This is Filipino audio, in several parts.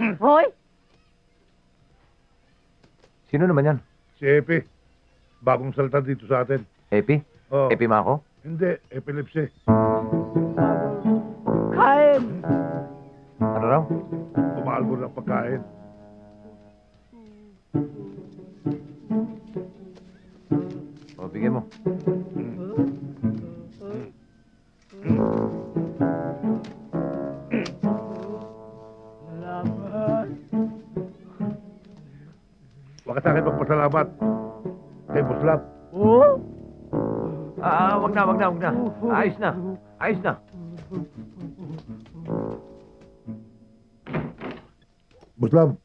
Hoy! Sino naman yan? Si Epi. Bagong salta dito sa atin. Epi? Oh. Epi Mako? Hindi, epilepsy. Kain! Ano raw? Umaalbor ng pagkain. O, bigyan mo. Salamat. Huwag ka sa akin magpasalamat. Kay Boss Lab. Oh? Wag na. Ayos na. Boss Lab.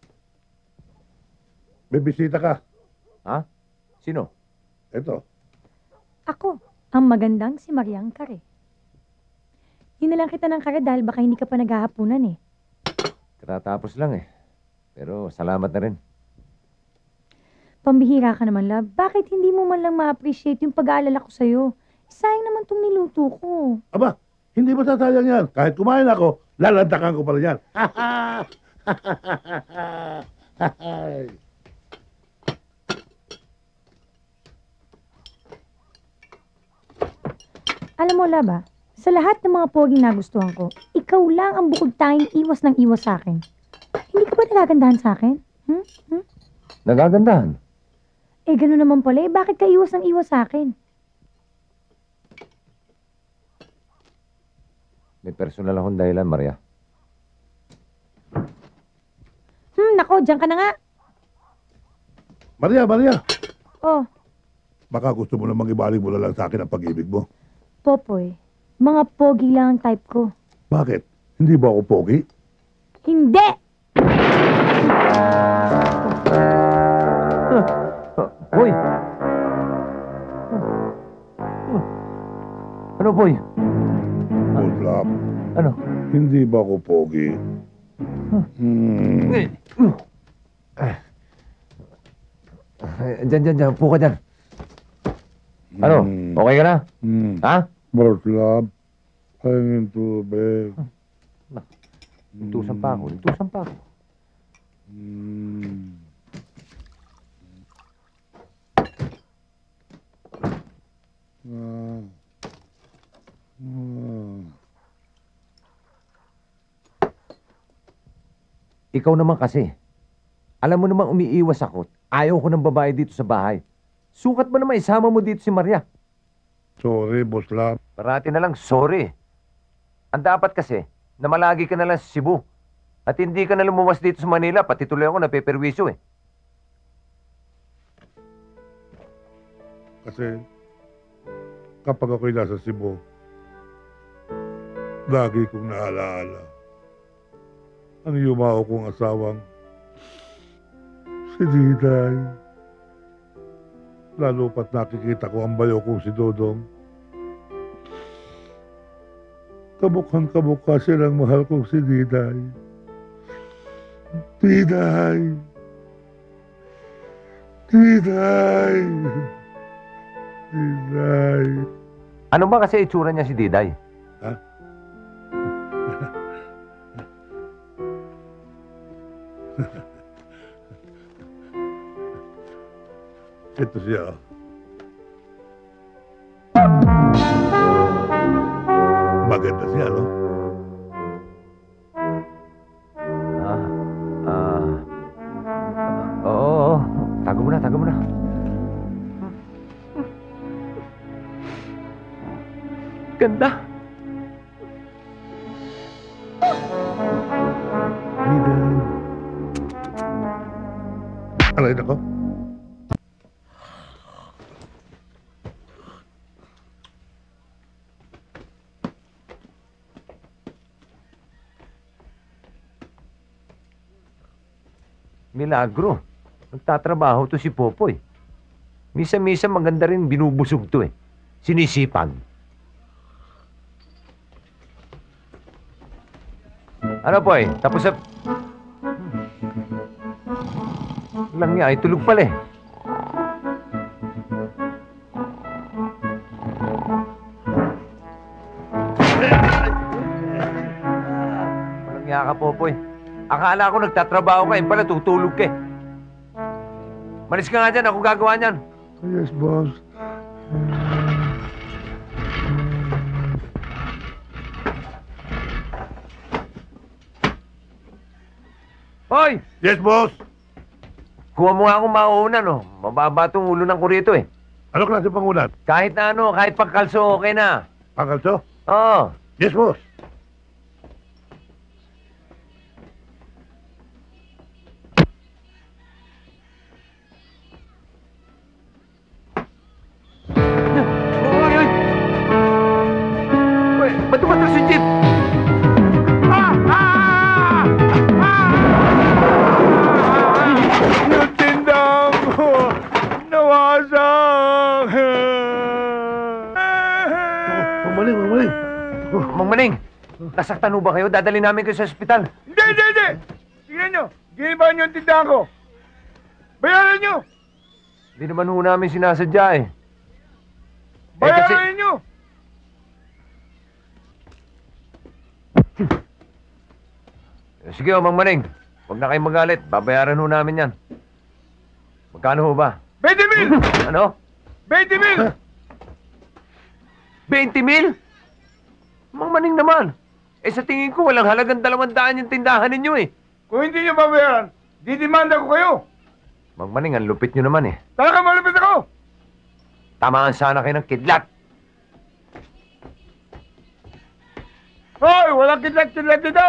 May bisita ka. Ha? Sino? Ito. Ako, ang magandang si Mariang Kare. Hinalang kita ng kare dahil baka hindi ka pa naghahapunan eh. Katatapos lang eh. Pero salamat na rin. Pambihira ka naman, love. Bakit hindi mo man lang ma-appreciate yung pag-aalala ko sa'yo? Sayang naman tong niluto ko. Aba, hindi masasayang yan. Kahit kumain ako, lalantakan ko pala yan. Alam mo, love, sa lahat ng mga poging nagustuhan ko, ikaw lang ang bukod tanging iwas ng iwas sa akin. Hindi ka ba nagagandahan sa akin? Nagagandahan. Eh, gano'n naman pala eh. Bakit ka iwas ng iwas sa akin? May personal akong dahilan, Maria. Nako, diyan ka na nga. Maria, Oh, baka gusto mo namang ibalik mo na lang sa akin ang pag-ibig mo. Popoy, mga pogi lang ang type ko. Bakit? Hindi ba ako pogi? Hindi! Boy! Ano, boy? Boss Lab, Ano? hindi ba ako pogi? Diyan. Upo ka dyan. Ano? Okay ka na? Ha? Boss Lab, hangin tubig. Nagtusan pa ako. Ikaw naman kasi. Alam mo namang umiiwas ako. Ayaw ko ng babae dito sa bahay. Sukat mo naman isama mo dito si Maria. Sorry, Boss Lab. Parati na lang sorry. Ang dapat kasi, na malagi ka na lang sa Cebu. At hindi ka na lumuwas dito sa Manila, pati tuloy ako napeperwisyo eh. Kasi kapag ako'y nasa Cebu, lagi kong naalaala ang yumao kong asawang si Diday. Lalo pat nakikita ko ang bayo kong si Dodong. Kamukhang kamukha siya ng mahal kong si Diday. Diday! Diday! Diday! Ano ba kasi itsura niya si Diday? Ha? Ito siya. Maganda siya, no? Oo. Tago mo na. Ganda. Diday. Alay nako. Milagro. Nagtatrabaho to si Popoy. Misa-misa maganda rin binubusog to eh. Sinisipag. Ano Poy? Tapos sa... Lang niya ay tulog pala eh. Walang niya ka Popoy. Akala ko nagtatrabaho ka, yun pala tutulog ka eh. Malis ka nga dyan, ako gagawa niyan. Yes, boss. Hoy! Yes, boss. Kuha mo nga akong mauunan, no? Mababa tong ulo ng kurito eh. Ano klase pangunan? Kahit na ano, kahit pagkalso, okay na. Pangkalso? Oo. Yes, boss. Uy, uy! Uy, ba't tumatak si Jeep? Yung tindang ko, nawasak. Mamaling, mamaling. Mang Maning, nasaktan ho ba kayo? Dadali namin kayo sa ospital. Hindi. Tingnan nyo, giniba nyo yung tindahan ko. Bayaran nyo. Hindi naman ho namin sinasadya eh. Bayaran nyo. Sige o, Mang Maning. Huwag na kayong magalit. Babayaran ho namin yan. Magkano ho ba? 20,000! Ano? 20,000! 20,000? Mang Maning naman. Eh sa tingin ko, walang halagang 200 yung tindahan ninyo eh. Kung hindi nyo babayaran, didimanda ko kayo. Mang Maning, ang lupit nyo naman eh. Talaga malapit ako. Tamaan sana kayo ng kidlat. Hoy, walang kidlat dito.